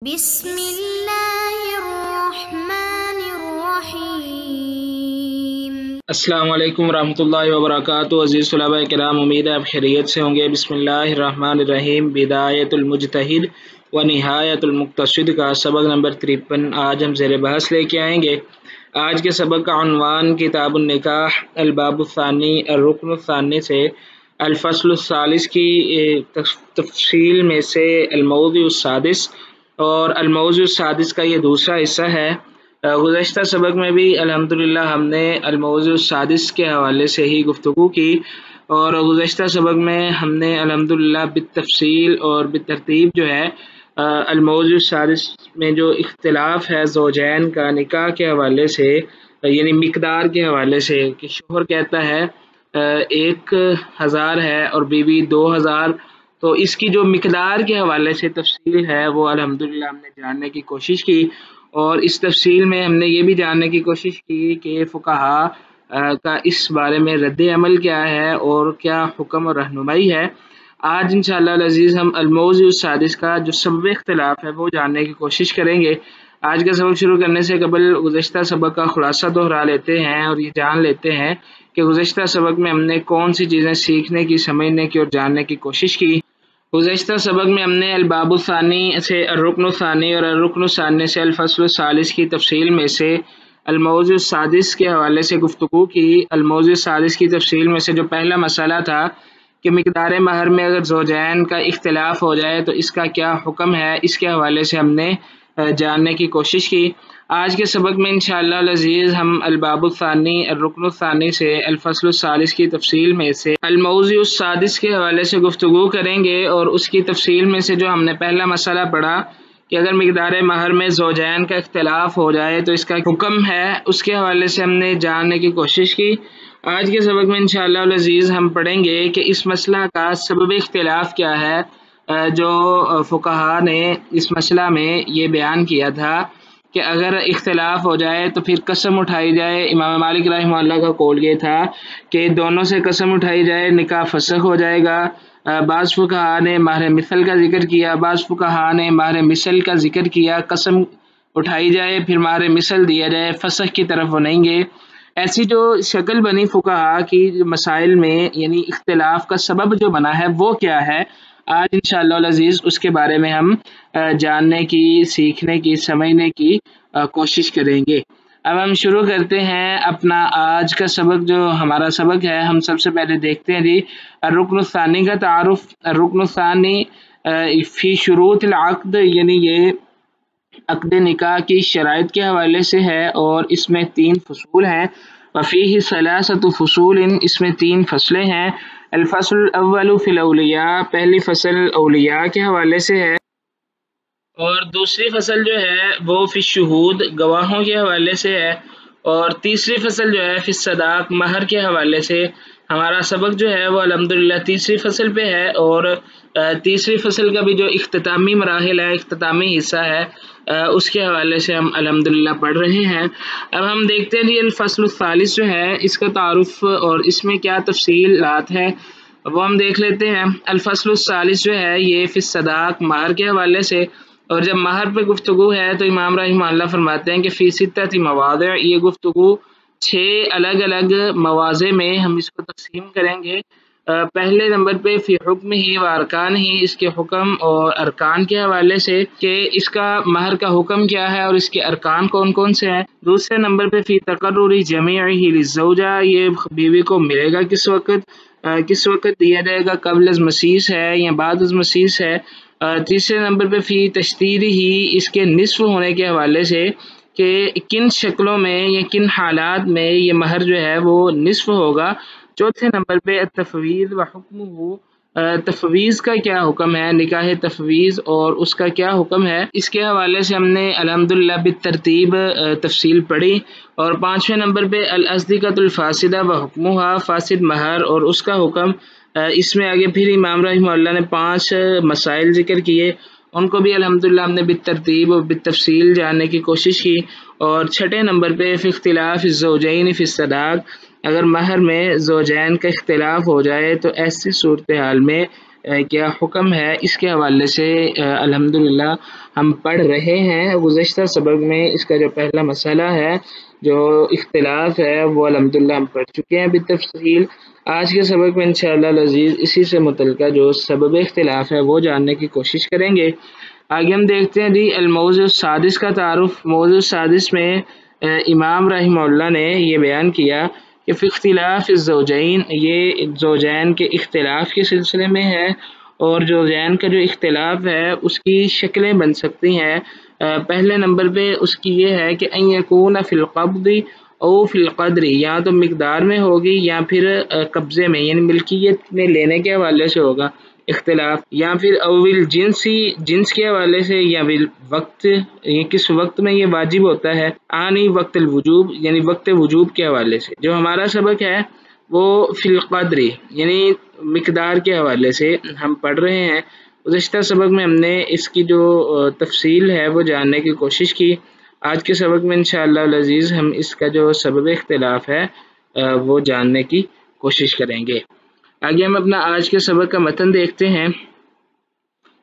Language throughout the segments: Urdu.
بسم اللہ الرحمن الرحیم۔ السلام علیکم ورحمۃ اللہ وبرکاتہ۔ عزیز طلباء کرام، امید ہے آپ خیریت سے ہوں گے۔ بسم اللہ الرحمن الرحیم۔ بدایت المجتہد و نہایت المقتصد کا سبق نمبر 53 آج ہم زیر بحث لے کے آئیں گے۔ آج کے سبق کا عنوان کتاب النکاح الباب الثانی الرکن الثانی سے الفصل الثالث کی تفصیل میں سے الموضوع السادس اور الموضوع السادس کا یہ دوسرا حصہ ہے۔ گزشتہ سبق میں بھی الحمدللہ ہم نے الموضوع السادس کے حوالے سے ہی گفتگو کی، اور گزشتہ سبق میں ہم نے الحمدللہ بالتفصیل اور بالترتیب جو ہے الموضوع السادس میں جو اختلاف ہے زوجین کا نکاح کے حوالے سے، یعنی مقدار کے حوالے سے، کہ شوہر کہتا ہے 1000 ہے اور بیوی 2000، تو اس کی جو مقدار کے حوالے سے تفصیل ہے وہ الحمدللہ ہم نے جاننے کی کوشش کی، اور اس تفصیل میں ہم نے یہ بھی جاننے کی کوشش کی کہ فقہا کا اس بارے میں رد عمل کیا ہے اور کیا حکم اور رہنمائی ہے۔ آج انشاءاللہ العزیز ہم الموضوع السادس کا جو سبب اختلاف ہے وہ جاننے کی کوشش کریں گے۔ آج کا سبق شروع کرنے سے قبل گزشتہ سبق کا خلاصہ دہرا لیتے ہیں اور یہ جان لیتے ہیں کہ گزشتہ سبق میں ہم نے کون سی چیزیں سیکھنے کی، سمجھنے کی اور جاننے کی کوشش کی۔ گزشتہ سبق میں ہم نے الباب الثانی سے الرکن الثانی اور الرکن الثانی سے الفصل الثالث کی تفصیل میں سے الموضوع السادس کے حوالے سے گفتگو کی۔ الموضوع السادس کی تفصیل میں سے جو پہلا مسئلہ تھا کہ مقدار مہر میں اگر زوجین کا اختلاف ہو جائے تو اس کا کیا حکم ہے، اس کے حوالے سے ہم نے جاننے کی کوشش کی۔ آج کے سبق میں انشاءاللہ العزیز ہم الباب الثانی الرکن الثانی سے الفصل الثالث کی تفصیل میں سے الموضوع السادس کے حوالے سے گفتگو کریں گے، اور اس کی تفصیل میں سے جو ہم نے پہلا مسئلہ پڑھا کہ اگر مقدار مہر میں زوجین کا اختلاف ہو جائے تو اس کا حکم ہے، اس کے حوالے سے ہم نے جاننے کی کوشش کی۔ آج کے سبق میں انشاءاللہ العزیز ہم پڑھیں گے کہ اس مسئلہ کا سبب اختلاف کیا ہے، جو فقہا نے اس مسئلہ میں یہ بیان کیا تھا کہ اگر اختلاف ہو جائے تو پھر قسم اٹھائی جائے۔ امام مالک رحمہ اللہ کا قول یہ تھا کہ دونوں سے قسم اٹھائی جائے، نکاح فسخ ہو جائے گا۔ بعض فقہا نے مہر مثل کا ذکر کیا، بعض فقہا نے مہر مثل کا ذکر کیا، قسم اٹھائی جائے پھر مہر مثل دیا جائے، فسخ کی طرف وہ نہیں گئے۔ ایسی جو شکل بنی فقہا کی مسائل میں، یعنی اختلاف کا سبب جو بنا ہے وہ کیا ہے، آج انشاءاللہ العزیز اس کے بارے میں ہم جاننے کی، سیکھنے کی، سمجھنے کی کوشش کریں گے۔ اب ہم شروع کرتے ہیں اپنا آج کا سبق۔ جو ہمارا سبق ہے ہم سب سے پہلے دیکھتے ہیں جی الرکن الثانی کا تعارف۔ الرکن الثانی فی شروط العقد، یعنی یہ عقد نکاح کی شرائط کے حوالے سے ہے، اور اس میں 3 فصول ہیں۔ وفیہ ثلاثۃ فصول، اس میں 3 فصلیں ہیں۔ الفصل الاول فی الاولیاء، پہلی فصل اولیاء کے حوالے سے ہے، اور دوسری فصل جو ہے وہ فی الشہود، گواہوں کے حوالے سے ہے، اور تیسری فصل جو ہے فی الصداق، مہر کے حوالے سے۔ ہمارا سبق جو ہے وہ الحمدللہ تیسری فصل پہ ہے، اور تیسری فصل کا بھی جو اختتامی مراحل ہے، اختتامی حصہ ہے، اس کے حوالے سے ہم الحمدللہ پڑھ رہے ہیں۔ اب ہم دیکھتے ہیں جی الفصل الثالث جو ہے اس کا تعارف اور اس میں کیا تفصیلات ہیں وہ ہم دیکھ لیتے ہیں۔ الفصل الثالث جو ہے یہ فی الصداق، مہر کے حوالے سے، اور جب مہر پہ گفتگو ہے تو امام رحمہ اللہ فرماتے ہیں کہ فی 6 مواضع، یہ گفتگو 6 الگ الگ مواضع میں ہم اس کو تقسیم کریں گے۔ پہلے نمبر پہ فی حکم ہی و ارکان ہی، اس کے حکم اور ارکان کے حوالے سے کہ اس کا مہر کا حکم کیا ہے اور اس کے ارکان کون کون سے ہیں۔ دوسرے نمبر پہ فی تقرر جمیعہ للزوجہ، یہ بیوی کو ملے گا کس وقت دیا جائے گا، قبل از مسیس ہے یا بعد از مسیس ہے۔ تیسرے نمبر پہ فی تشدید ہی، اس کے نصف ہونے کے حوالے سے کہ کن شکلوں میں یا کن حالات میں یہ مہر جو ہے وہ نصف ہوگا۔ چوتھے نمبر پہ التفویض و حکمہ، تفویض کا کیا حکم ہے، نکاح تفویض اور اس کا کیا حکم ہے، اس کے حوالے سے ہم نے الحمدللہ بالترتیب تفصیل پڑھی۔ اور 5ویں نمبر پہ العقدۃ الفاسدہ و حکمہ، فاسد مہر اور اس کا حکم۔ اس میں آگے پھر امام رحمہ اللہ نے 5 مسائل ذکر کیے، ان کو بھی الحمدللہ ہم نے بالترتیب اور بالتفصیل جاننے کی کوشش کی۔ اور 6 نمبر پہ فی اختلاف الزوجین فی الصداق، اگر مہر میں زوجین کا اختلاف ہو جائے تو ایسی صورتحال میں کیا حکم ہے، اس کے حوالے سے الحمدللہ ہم پڑھ رہے ہیں۔ گزشتہ سبق میں اس کا جو پہلا مسئلہ ہے، جو اختلاف ہے، وہ الحمدللہ ہم پڑھ چکے ہیں بالتفصیل۔ آج کے سبق میں انشاءاللہ العزیز اسی سے متعلقہ جو سبب اختلاف ہے وہ جاننے کی کوشش کریں گے۔ آگے ہم دیکھتے ہیں جی الموضوع السادس کا تعارف۔ موضوع السادس میں امام رحمہ اللہ نے یہ بیان کیا کہ فی اختلاف الزوجین، یہ زوجین کے اختلاف کے سلسلے میں ہے، اور زوجین کا جو اختلاف ہے اس کی شکلیں بن سکتی ہیں۔ پہلے نمبر پہ اس کی یہ ہے کہ ان یکون فی القبض او فی القدر، یا تو مقدار میں ہوگی یا پھر قبضے میں، یعنی ملکیت میں لینے کے حوالے سے ہوگا اختلاف، یا پھر اول جنس کے حوالے سے، یا پھر وقت، یہ کس وقت میں یہ واجب ہوتا ہے، آنی وقت الوجوب، یعنی وقت وجوب کے حوالے سے۔ جو ہمارا سبق ہے وہ فی القدر یعنی مقدار کے حوالے سے ہم پڑھ رہے ہیں۔ گزشتہ سبق میں ہم نے اس کی جو تفصیل ہے وہ جاننے کی کوشش کی۔ آج کے سبق میں انشاءاللہ العزیز ہم اس کا جو سبب اختلاف ہے وہ جاننے کی کوشش کریں گے۔ آگے ہم اپنا آج کے سبق کا متن دیکھتے ہیں۔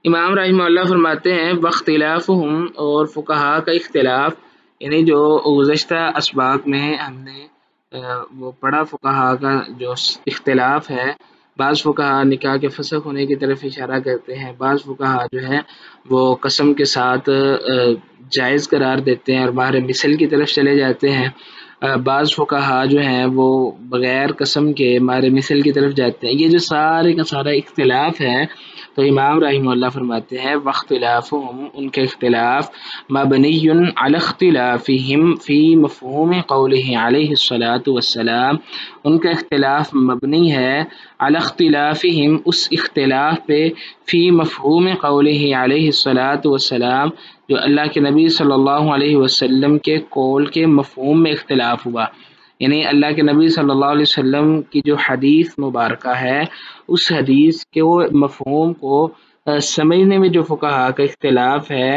امام رحمہ اللہ فرماتے ہیں واختلافہم، اور فقہا کا اختلاف، یعنی جو گزشتہ اسباق میں ہم نے وہ پڑھا فقہا کا جو اختلاف ہے۔ بعض فقہا نکاح کے فسخ ہونے کی طرف اشارہ کرتے ہیں، بعض فقہا جو ہے وہ قسم کے ساتھ جائز قرار دیتے ہیں اور باہر مثل کی طرف چلے جاتے ہیں۔ بعض فقہا جو ہیں وہ بغیر قسم کے مار مثل کی طرف جاتے ہیں۔ یہ جو سارے کا سارا اختلاف ہے، تو امام رحمہ اللہ فرماتے ہیں واختلافہم، ان کے اختلاف مبنی علی اختلافہم فی مفہوم قولہ علیہ الصلاۃ والسلام، ان کا اختلاف مبنی ہے علی اختلافہم، اس اختلاف پہ، فی مفہوم قولہ علیہ الصلاۃ والسلام، جو اللہ کے نبی صلی اللہ علیہ وسلم کے قول کے مفہوم میں اختلاف ہوا، یعنی اللہ کے نبی صلی اللہ علیہ وسلم کی جو حدیث مبارکہ ہے، اس حدیث کے مفہوم کو سمجھنے میں جو فقہا کا اختلاف ہے،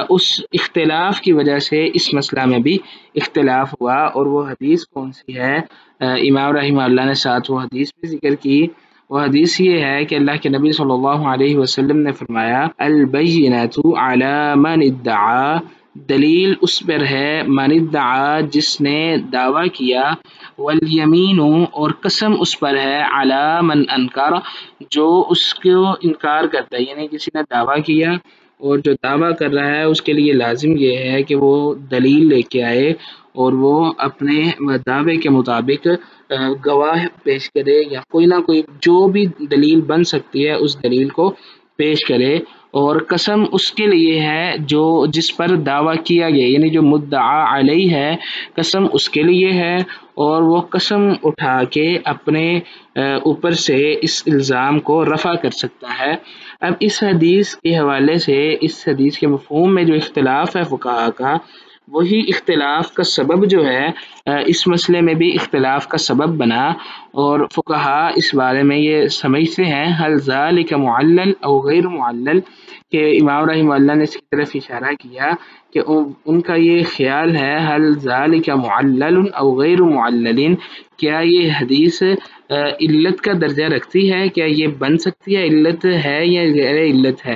اس اختلاف کی وجہ سے اس مسئلہ میں بھی اختلاف ہوا۔ اور وہ حدیث کون سی ہے؟ امام رحمہ اللہ نے ساتھ وہ حدیث بھی ذکر کی۔ وہ حدیث یہ ہے کہ اللہ کے نبی صلی اللہ علیہ وسلم نے فرمایا البینۃ علی من ادعا، دلیل اس پر ہے من ادعا، جس نے دعویٰ کیا، والیمین، اور قسم اس پر ہے، علی من انکر، جو اس کو انکار کرتا ہے، یعنی کسی نے دعویٰ کیا اور جو دعویٰ کر رہا ہے اس کے لیے لازم یہ ہے کہ وہ دلیل لے کے آئے اور وہ اپنے دعوے کے مطابق گواہ پیش کرے، یا کوئی نہ کوئی جو بھی دلیل بن سکتی ہے اس دلیل کو پیش کرے۔ اور قسم اس کے لیے ہے جو جس پر دعویٰ کیا گیا، یعنی جو مدعا علیہ ہے، قسم اس کے لیے ہے، اور وہ قسم اٹھا کے اپنے اوپر سے اس الزام کو رفع کر سکتا ہے۔ اب اس حدیث کے حوالے سے، اس حدیث کے مفہوم میں جو اختلاف ہے فقہا کا، وہی اختلاف کا سبب جو ہے اس مسئلے میں بھی اختلاف کا سبب بنا، اور فقہا اس بارے میں یہ سمجھتے ہیں حل ذالک معلل او غیر معلل، کہ امام رحمہ اللہ نے اس کی طرف اشارہ کیا کہ ان کا یہ خیال ہے حل ذالک معلل او غیر معلل، کیا یہ حدیث علت کا درجہ رکھتی ہے، کیا یہ بن سکتی ہے، علت ہے یا غیر علت ہے،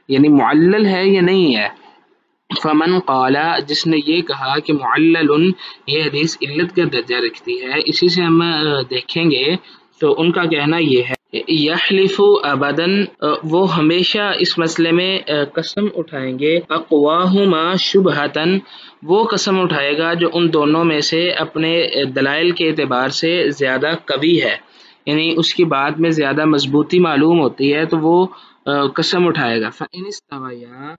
یعنی معلل ہے یا نہیں ہے۔ فمن قال، جس نے یہ کہا کہ معلل، یہ حدیث علت کا درجہ رکھتی ہے، اسی سے ہم دیکھیں گے تو ان کا کہنا یہ ہے یحلف ابداً، وہ ہمیشہ اس مسئلے میں قسم اٹھائیں گے، اقواہما شبہتاً، وہ قسم اٹھائے گا جو ان دونوں میں سے اپنے دلائل کے اعتبار سے زیادہ قوی ہے، یعنی اس کی بات میں زیادہ مضبوطی معلوم ہوتی ہے تو وہ قسم اٹھائے گا۔ فإن استویا،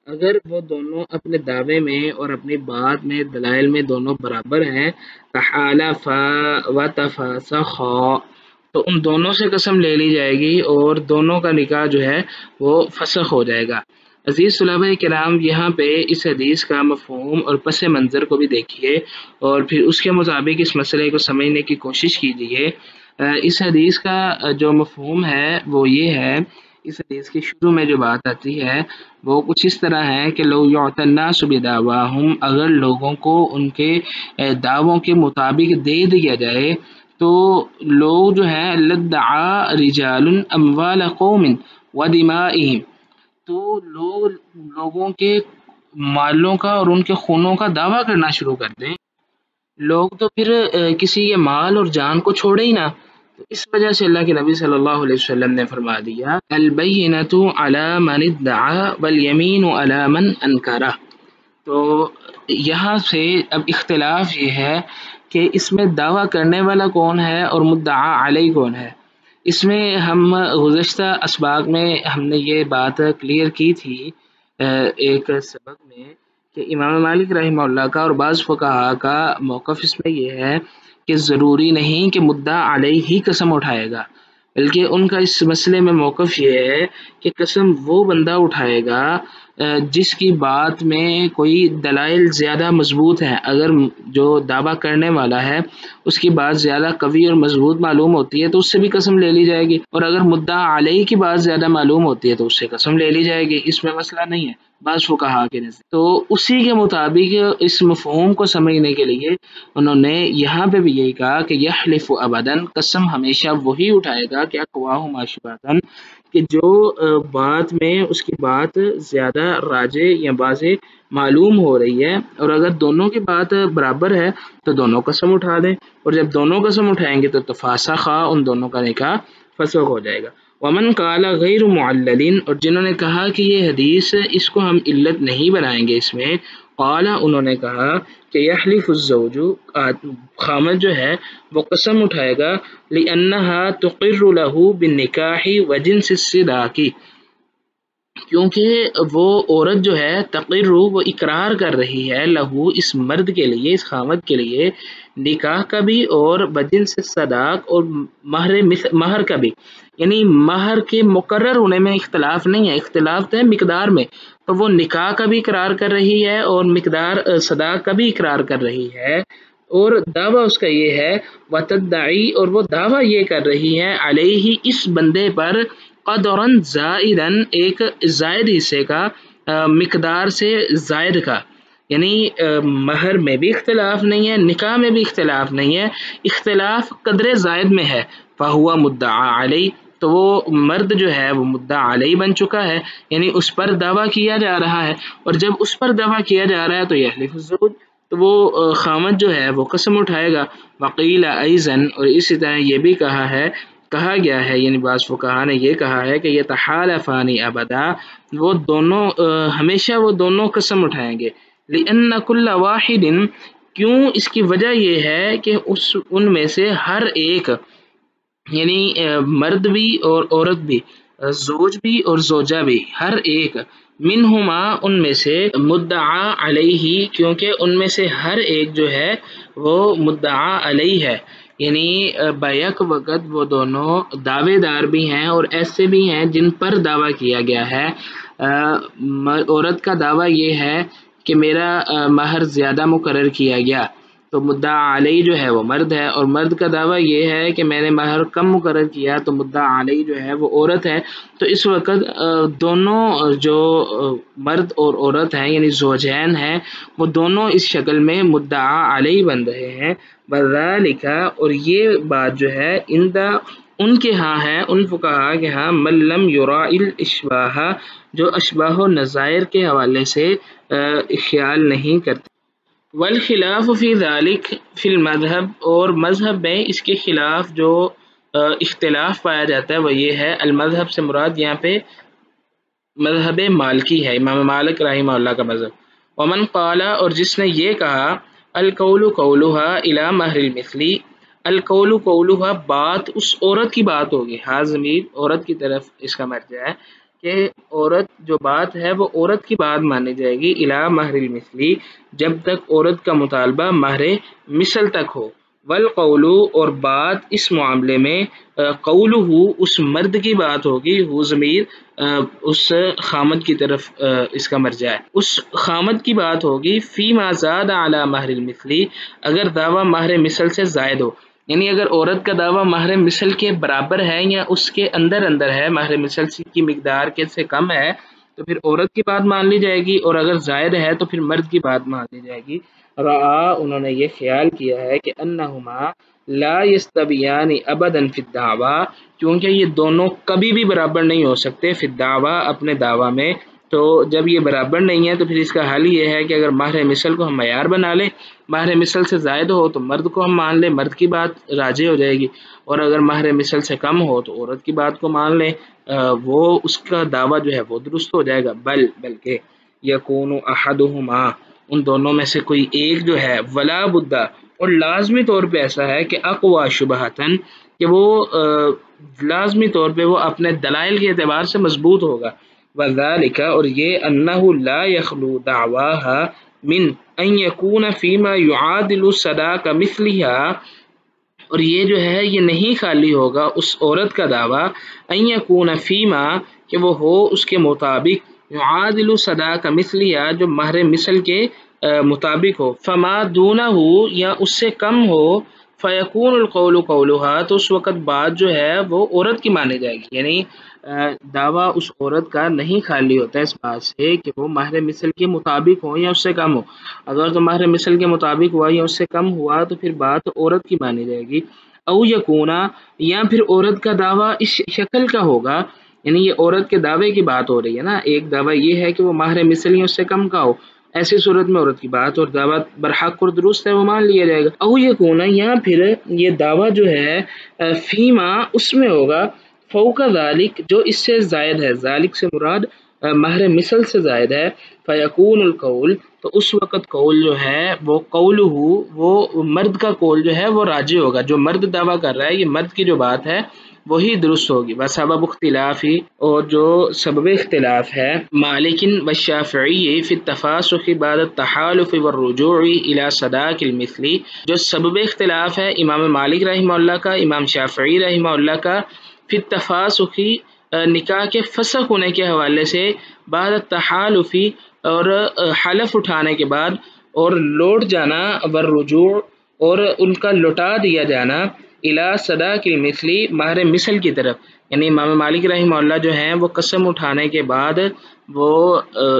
اگر وہ دونوں اپنے دعوے میں اور اپنی بات میں دلائل میں دونوں برابر ہیں، تحالفا وتفاسخا، تو ان دونوں سے قسم لے لی جائے گی اور دونوں کا نکاح جو ہے وہ فسخ ہو جائے گا۔ عزیز طلباء کرام، یہاں پہ اس حدیث کا مفہوم اور پس منظر کو بھی دیکھیے اور پھر اس کے مطابق اس مسئلے کو سمجھنے کی کوشش کیجیے۔ اس حدیث کا جو مفہوم ہے وہ یہ ہے، اس حدیث کی شروع میں جو بات آتی ہے وہ کچھ اس طرح ہے کہ لو یعطی الناس بدعواہم، اگر لوگوں کو ان کے دعووں کے مطابق دے دیا جائے، تو لوگ جو ہیں لدعا رجال اموال قوم ودمائهم، تو لوگوں کے مالوں کا اور ان کے خونوں کا دعویٰ کرنا شروع کر دیں، لوگ تو پھر کسی کے مال اور جان کو چھوڑے ہی نہ۔ تو اس وجہ سے اللہ کے نبی صلی اللہ علیہ وسلم نے فرما دیا البینۃ علی من ادعا والیمین علی من انکرہ۔ تو یہاں سے اب اختلاف یہ ہے کہ اس میں دعویٰ کرنے والا کون ہے اور مدعا علیہ کون ہے۔ اس میں ہم گزشتہ اسباق میں ہم نے یہ بات کلیئر کی تھی ایک سبق میں، کہ امام مالک رحمہ اللہ کا اور بعض فقہا کا موقف اس میں یہ ہے کہ ضروری نہیں کہ مدعا علیہ ہی قسم اٹھائے گا، بلکہ ان کا اس مسئلے میں موقف یہ ہے کہ قسم وہ بندہ اٹھائے گا جس کی بات میں کوئی دلائل زیادہ مضبوط ہیں۔ اگر جو دعویٰ کرنے والا ہے اس کی بات زیادہ قوی اور مضبوط معلوم ہوتی ہے تو اس سے بھی قسم لے لی جائے گی، اور اگر مدعا علیہ کی بات زیادہ معلوم ہوتی ہے تو اس سے قسم لے لی جائے گی، اس میں مسئلہ نہیں ہے بعض فقہا کے نزدیک۔ تو اسی کے مطابق اس مفہوم کو سمجھنے کے لیے انہوں نے یہاں پہ بھی یہی کہا کہ یحلف ابداً، قسم ہمیشہ وہی اٹھائے گا کہ اقواہ ماشباتن، کہ جو بات میں اس کی بات زیادہ راجع یا واضح معلوم ہو رہی ہے، اور اگر دونوں کی بات برابر ہے تو دونوں قسم اٹھا دیں، اور جب دونوں قسم اٹھائیں گے تو تفاسخا، ان دونوں کا نکاح فسخ ہو جائے گا۔ ومن قال غیر معلل، اور جنہوں نے کہا کہ یہ حدیث اس کو ہم علت نہیں بنائیں گے، اس میں قال، انہوں نے کہا کہ یحلف الزوج، خامد جو ہے وہ قسم اٹھائے گا لأنها تقر له بالنکاح وجنس الصداق، کیونکہ وہ عورت جو ہے تقر، وہ اقرار کر رہی ہے لہو، اس مرد کے لیے، اس خامد کے لیے، نکاح کا بھی اور بجنس صداق، اور مہر کا بھی، یعنی مہر کے مقرر ہونے میں اختلاف نہیں ہے، اختلاف تو ہے مقدار میں، تو وہ نکاح کا بھی اقرار کر رہی ہے اور مقدار صداق کا بھی اقرار کر رہی ہے، اور دعویٰ اس کا یہ ہے وتدعی، اور وہ دعویٰ یہ کر رہی ہے علیہ، اس بندے پر، قدراً زائداً، ایک زائد حصے کا، مقدار سے زائد کا، یعنی مہر میں بھی اختلاف نہیں ہے، نکاح میں بھی اختلاف نہیں ہے، اختلاف قدر زائد میں ہے، فہو مدعا علیہ، تو وہ مرد جو ہے وہ مدعا علیہ بن چکا ہے، یعنی اس پر دعویٰ کیا جا رہا ہے، اور جب اس پر دعویٰ کیا جا رہا ہے تو یحلف الزوج، تو وہ خامد جو ہے وہ قسم اٹھائے گا۔ وقیل ایضاً، اور اسی طرح یہ بھی کہا گیا ہے، یعنی بعض فقہا نے یہ کہا ہے کہ یہ تحالفان ابدا، وہ دونوں ہمیشہ وہ دونوں قسم اٹھائیں گے، لأن کل واحد، کیوں، اس کی وجہ یہ ہے کہ ان میں سے ہر ایک، یعنی مرد بھی اور عورت بھی، زوج بھی اور زوجہ بھی، ہر ایک، منہما، ان میں سے، مدعا علیہ، کیونکہ ان میں سے ہر ایک جو ہے وہ مدعا علیہ ہے، یعنی بیک وقت وہ دونوں دعوے دار بھی ہیں اور ایسے بھی ہیں جن پر دعویٰ کیا گیا ہے۔ عورت کا دعویٰ یہ ہے کہ میرا مہر زیادہ مقرر کیا گیا، تو مدعا علیہ جو ہے وہ مرد ہے، اور مرد کا دعویٰ یہ ہے کہ میں نے مہر کم مقرر کیا، تو مدعا علیہ جو ہے وہ عورت ہے۔ تو اس وقت دونوں جو مرد اور عورت ہیں، یعنی زوجین ہیں، وہ دونوں اس شکل میں مدعا علیہ بن رہے ہیں۔ وذالک، اور یہ بات جو ہے ان کے ہاں ہے، ان فقہا کے ہاں، من لم یراعی الاشباہ، جو اشباہ و نظائر کے حوالے سے خیال نہیں کرتے۔ والخلاف فی ذالک فی المذہب، اور مذہب میں اس کے خلاف جو اختلاف پایا جاتا ہے وہ یہ ہے، المذہب سے مراد یہاں پہ مذہب مالکی ہے، امام مالک رحمہ اللہ کا مذہب۔ ومن قال، اور جس نے یہ کہا، القول قولها الی مہر المثلی، القول قولها، بات اس عورت کی بات ہوگی، ہاں ضمیر عورت کی طرف اس کا مرجع ہے، کہ عورت جو بات ہے وہ عورت کی بات مانی جائے گی، الی مہر المثلی، جب تک عورت کا مطالبہ مہر مثل تک ہو، والقول، اور بات اس معاملے میں، قولہ، اس مرد کی بات ہوگی، وہ ضمیر اس خامد کی طرف اس کا مرجع ہے، اس خامد کی بات ہوگی، فی ما زاد علی مہر المثلی، اگر دعویٰ مہر مثل سے زائد ہو، یعنی اگر عورت کا دعویٰ مہر مثل کے برابر ہے یا اس کے اندر ہے، مہر مثل کی مقدار کے سے کم ہے، تو پھر عورت کی بات مان لی جائے گی، اور اگر زائد ہے تو پھر مرد کی بات مان لی جائے گی۔ رعا، انہوں نے یہ خیال کیا ہے کہ انہما لا یستویان ابدا فی الدعوی، کیونکہ یہ دونوں کبھی بھی برابر نہیں ہو سکتے فی الدعوی اپنے دعویٰ میں۔ تو جب یہ برابر نہیں ہے تو پھر اس کا حل یہ ہے کہ اگر مہر مثل کو ہم معیار بنا لیں، مہر مثل سے زائد ہو تو مرد کو ہم مان لیں، مرد کی بات راجع ہو جائے گی، اور اگر مہر مثل سے کم ہو تو عورت کی بات کو مان لیں، وہ اس کا دعویٰ جو ہے وہ درست ہو جائے گا۔ بلکہ یکون احدہما، ان دونوں میں سے کوئی ایک جو ہے، ولا بدہ، اور لازمی طور پہ ایسا ہے کہ اقوا شبہتن، کہ وہ لازمی طور پہ وہ اپنے دلائل کے اعتبار سے مضبوط ہوگا، وذالک، اور یہ انہ لا یخلو دعواہا من ان یکون فیما یعادل صداق مثلہا، اور یہ جو ہے یہ نہیں خالی ہوگا اس عورت کا دعویٰ، ان یکون فیما، کہ وہ ہو اس کے مطابق، یعادل صداق مثلیہ، جو مہر مثل کے مطابق ہو، فما دونہ، یا اس سے کم ہو، فیکون القول قولها، تو اس وقت بات جو ہے وہ عورت کی مانی جائے گی۔ یعنی دعویٰ اس عورت کا نہیں خالی ہوتا ہے اس بات سے کہ وہ مہر مثل کے مطابق ہو یا اس سے کم ہو، اگر تو مہر مثل کے مطابق ہوا یا اس سے کم ہوا تو پھر بات عورت کی مانی جائے گی۔ او یکونا، یا پھر عورت کا دعویٰ اس شکل کا ہوگا، یعنی یہ عورت کے دعوے کی بات ہو رہی ہے نا، ایک دعویٰ یہ ہے کہ وہ مہر مثل یا اس سے کم کا ہو، ایسی صورت میں عورت کی بات اور دعویٰ برحق اور درست ہے وہ مان لیا جائے گا۔ او یکونا، یا پھر یہ دعویٰ جو ہے فیما، اس میں ہوگا، فوق ذالک، جو اس سے زائد ہے، ذالک سے مراد مہر مثل سے زائد ہے، فیکون القول، تو اس وقت قول جو ہے وہ قول وہ مرد کا قول جو ہے وہ راجع ہوگا، جو مرد دعویٰ کر رہا ہے، یہ مرد کی جو بات ہے وہی درست ہوگی۔ وسبب اختلافی، اور جو سبب اختلاف ہے، مالکن والشافعی فی التفاسخ بعد التحالف والرجوع الى صداق المثلی، جو سبب اختلاف ہے امام مالک رحمہ اللہ کا، امام شافعی رحمہ اللہ کا، فی التفاسخ، نکاح کے فسخ ہونے کے حوالے سے، بعد التحالف، اور حلف اٹھانے کے بعد، اور لوٹ جانا، والرجوع، اور ان کا لوٹا دیا جانا، الی صداق المثلی، مہر مثل کی طرف، یعنی امام مالک رحمہ اللہ جو ہیں وہ قسم اٹھانے کے بعد وہ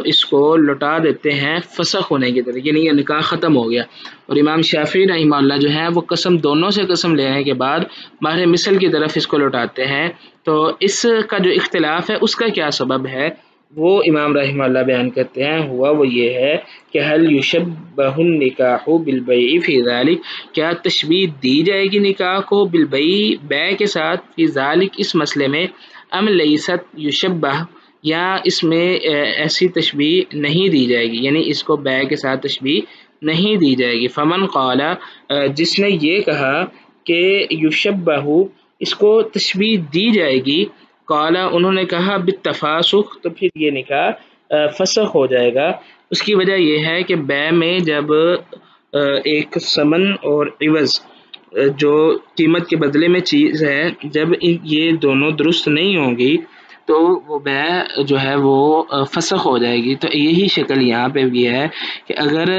اس کو لوٹا دیتے ہیں فسخ ہونے کی طرف، یعنی یہ نکاح ختم ہو گیا، اور امام شافعی رحمہ اللہ جو ہیں وہ قسم دونوں سے قسم لینے کے بعد مہر مثل کی طرف اس کو لوٹاتے ہیں۔ تو اس کا جو اختلاف ہے اس کا کیا سبب ہے وہ امام رحمہ اللہ بیان کرتے ہیں، ہوا وہ یہ ہے کہ حل یشبہ النکاح بالبیع فی ذلک، کیا تشبیہ دی جائے گی نکاح کو بالبیع، بیع کے ساتھ، فی ذلک، اس مسئلے میں، ام لیست یشبہ، یا اس میں ایسی تشبیہ نہیں دی جائے گی، یعنی اس کو بیع کے ساتھ تشبیہ نہیں دی جائے گی۔ فمن قال، جس نے یہ کہا کہ یشبہ، اس کو تشبیہ دی جائے گی، قال، انہوں نے کہا بالتفاسخ، تو پھر یہ نکاح فسخ ہو جائے گا۔ اس کی وجہ یہ ہے کہ بیع میں جب ایک ثمن اور عوض، جو قیمت کے بدلے میں چیز ہے، جب یہ دونوں درست نہیں ہوں گی تو وہ بیع جو ہے وہ فسخ ہو جائے گی۔ تو یہی شکل یہاں پہ بھی ہے کہ اگر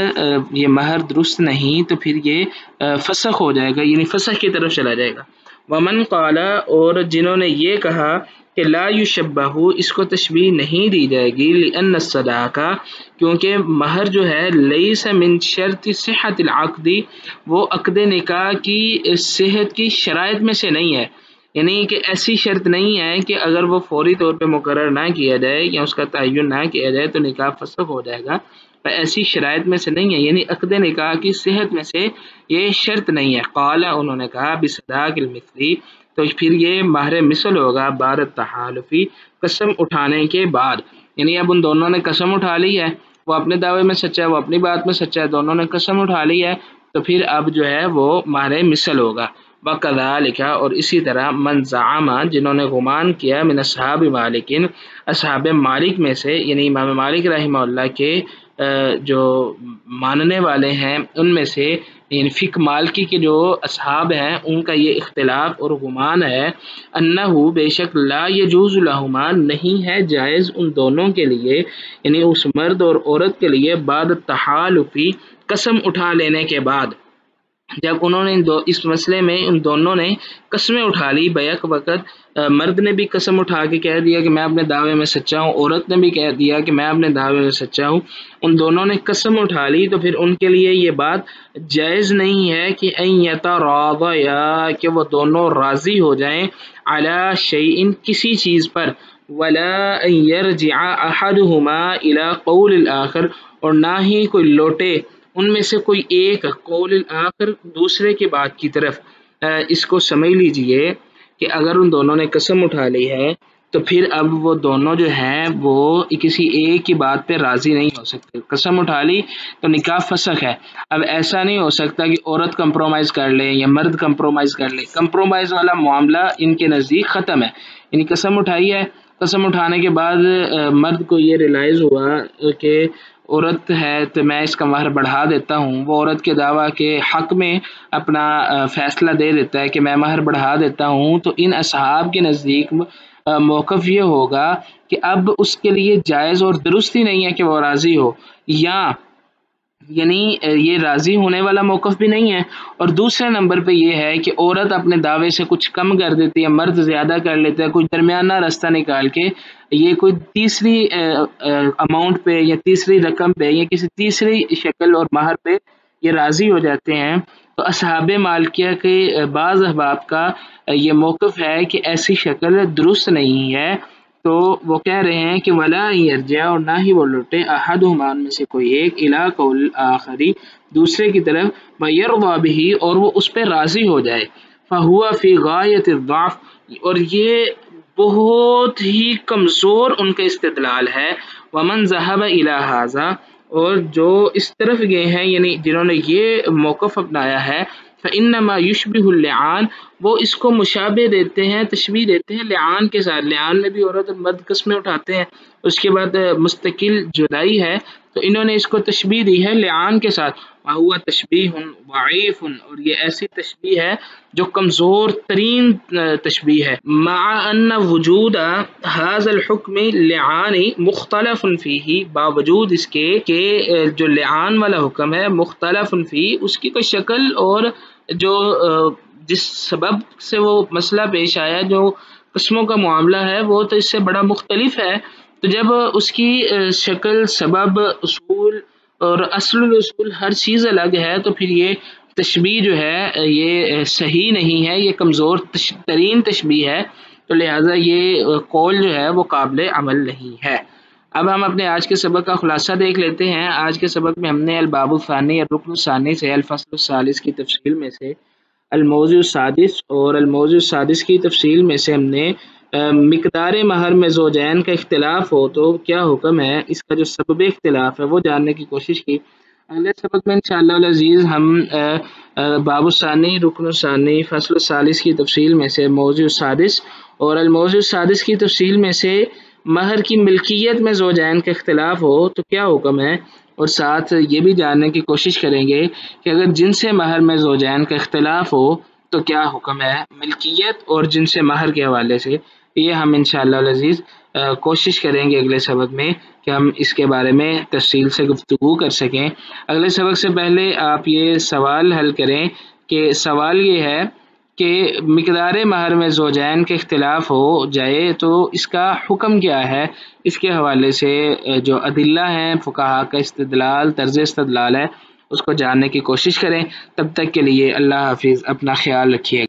یہ مہر درست نہیں تو پھر یہ فسخ ہو جائے گا، یعنی فسخ کی طرف چلا جائے گا۔ ومن قال، اور جنہوں نے یہ کہا کہ لا یشبہ، اس کو تشبیہ نہیں دی جائے گی، لأن الصداق، کیونکہ مہر جو ہے، لیس من شرط صحت العقد، وہ عقد نکاح کی صحت کی شرائط میں سے نہیں ہے، یعنی کہ ایسی شرط نہیں ہے کہ اگر وہ فوری طور پہ مقرر نہ کیا جائے یا اس کا تعین نہ کیا جائے تو نکاح فسخ ہو جائے گا، ایسی شرائط میں سے نہیں ہے، یعنی عقد نکاح کی صحت میں سے یہ شرط نہیں ہے۔ قال، انہوں نے کہا بصداق المثلی، تو پھر یہ مہر مثل ہوگا بعد التحالفی، قسم اٹھانے کے بعد، یعنی اب ان دونوں نے قسم اٹھا لی ہے، وہ اپنے دعوے میں سچا ہے، وہ اپنی بات میں سچا ہے، دونوں نے قسم اٹھا لی ہے، تو پھر اب جو ہے وہ مہر مثل ہوگا۔ وَكَذَلِكَ، اور اسی طرح، من زعم، جنہوں نے گمان کیا، من اصحاب مالک، اصحاب مالک میں سے، یعنی امام مالک رحمہ اللہ کے جو ماننے والے ہیں ان میں سے، یعنی فقہ مالکی کے جو اصحاب ہیں ان کا یہ اختلاف اور گمان ہے، انہو، بے شک، لا یجوز لہما، نہیں ہے جائز ان دونوں کے لیے، یعنی اس مرد اور عورت کے لیے، بعد التحالفی، قسم اٹھا لینے کے بعد، جب انہوں نے اس مسئلے میں ان دونوں نے قسمیں اٹھا لی بیک وقت، مرد نے بھی قسم اٹھا کے کہہ دیا کہ میں اپنے دعوے میں سچا ہوں، عورت نے بھی کہہ دیا کہ میں اپنے دعوے میں سچا ہوں، ان دونوں نے قسم اٹھا لی، تو پھر ان کے لیے یہ بات جائز نہیں ہے کہ ان یتراضیا، کہ وہ دونوں راضی ہو جائیں، علی شیء کسی چیز پر، ولا ان یرجع احدہما الی قول الاخر، اور نہ ہی کوئی لوٹے ان میں سے کوئی ایک قول الآخر دوسرے کی بات کی طرف۔ اس کو سمجھ لیجئے کہ اگر ان دونوں نے قسم اٹھا لی ہے تو پھر اب وہ دونوں جو ہیں وہ کسی ایک کی بات پہ راضی نہیں ہو سکتے، قسم اٹھا لی تو نکاح فسخ ہے۔ اب ایسا نہیں ہو سکتا کہ عورت کمپرومائز کر لے یا مرد کمپرومائز کر لے، کمپرومائز والا معاملہ ان کے نزدیک ختم ہے، یعنی قسم اٹھائی ہے، قسم اٹھانے کے بعد مرد کو یہ ریلائز ہوا کہ عورت ہے تو میں اس کا مہر بڑھا دیتا ہوں، وہ عورت کے دعویٰ کے حق میں اپنا فیصلہ دے دیتا ہے کہ میں مہر بڑھا دیتا ہوں، تو ان اصحاب کے نزدیک موقف یہ ہوگا کہ اب اس کے لیے جائز اور درست ہی نہیں ہے کہ وہ راضی ہو، یا یعنی یہ راضی ہونے والا موقف بھی نہیں ہے، اور دوسرے نمبر پہ یہ ہے کہ عورت اپنے دعوے سے کچھ کم کر دیتی ہے، مرد زیادہ کر لیتا ہے، کوئی درمیانہ راستہ نکال کے یہ کوئی تیسری اماؤنٹ پہ یا تیسری رقم پہ یا کسی تیسری شکل اور مہر پہ یہ راضی ہو جاتے ہیں، تو اصحاب مالکیہ کے بعض احباب کا یہ موقف ہے کہ ایسی شکل درست نہیں ہے، تو وہ کہہ رہے ہیں کہ ولا یرجع، اور نہ ہی وہ لوٹے، احدہما ان میں سے کوئی ایک، الی قول آخری دوسرے کی طرف، ویرضی بہ، اور وہ اس پہ راضی ہو جائے، فہو فی غایۃ الضعف، اور یہ بہت ہی کمزور ان کا استدلال ہے، ومن ذهب الی ھذا، اور جو اس طرف گئے ہیں یعنی جنہوں نے یہ موقف اپنایا ہے، فانما یشبہ اللعان، وہ اس کو مشابہ دیتے ہیں، تشبیہ دیتے ہیں لعان کے ساتھ، لعان میں بھی عورت اور مرد قسمیں اٹھاتے ہیں، اس کے بعد مستقل جدائی ہے، تو انہوں نے اس کو تشبیہ دی ہے لعان کے ساتھ، وہو تشبیہ ضعیف، اور یہ ایسی تشبیہ ہے جو کمزور ترین تشبیہ ہے، مع ان وجود ھذا الحکم لعان مختلف فیہ، باوجود اس کے کہ جو لعان والا حکم ہے مختلف فیہ، اس کی کوئی شکل اور جو جس سبب سے وہ مسئلہ پیش آیا، جو قسموں کا معاملہ ہے، وہ تو اس سے بڑا مختلف ہے، تو جب اس کی شکل، سبب، اصول اور اصل الاصول ہر چیز الگ ہے، تو پھر یہ تشبیہ جو ہے یہ صحیح نہیں ہے، یہ کمزور ترین تشبیہ ہے، تو لہٰذا یہ قول جو ہے وہ قابل عمل نہیں ہے۔ اب ہم اپنے آج کے سبق کا خلاصہ دیکھ لیتے ہیں۔ آج کے سبق میں ہم نے الباب الثانی الرکن الثانی سے الفصل الثالث کی تفصیل میں سے الموضوع السادس اور الموضوع السادس کی تفصیل میں سے ہم نے مقدار مہر میں زوجین کا اختلاف ہو تو کیا حکم ہے، اس کا جو سبب اختلاف ہے وہ جاننے کی کوشش کی۔ اگلے سبق میں انشاءاللہ العزیز ہم باب الثانی، رکن الثانی، فصل الثالث کی تفصیل میں سے موضوع السادس اور الموضوع السادس کی تفصیل میں سے مہر کی ملکیت میں زوجین کا اختلاف ہو تو کیا حکم ہے، اور ساتھ یہ بھی جاننے کی کوشش کریں گے کہ اگر جن سے مہر میں زوجین کا اختلاف ہو تو کیا حکم ہے ملکیت اور جن سے مہر کے حوالے سے۔ یہ ہم انشاءاللہ العزیز کوشش کریں گے اگلے سبق میں کہ ہم اس کے بارے میں تفصیل سے گفتگو کر سکیں۔ اگلے سبق سے پہلے آپ یہ سوال حل کریں کہ سوال یہ ہے کہ مقدار مہر میں زوجین کے اختلاف ہو جائے تو اس کا حکم کیا ہے، اس کے حوالے سے جو ادلہ ہیں، فقہا کا استدلال، طرز استدلال ہے، اس کو جاننے کی کوشش کریں۔ تب تک کے لیے اللہ حافظ، اپنا خیال رکھیے۔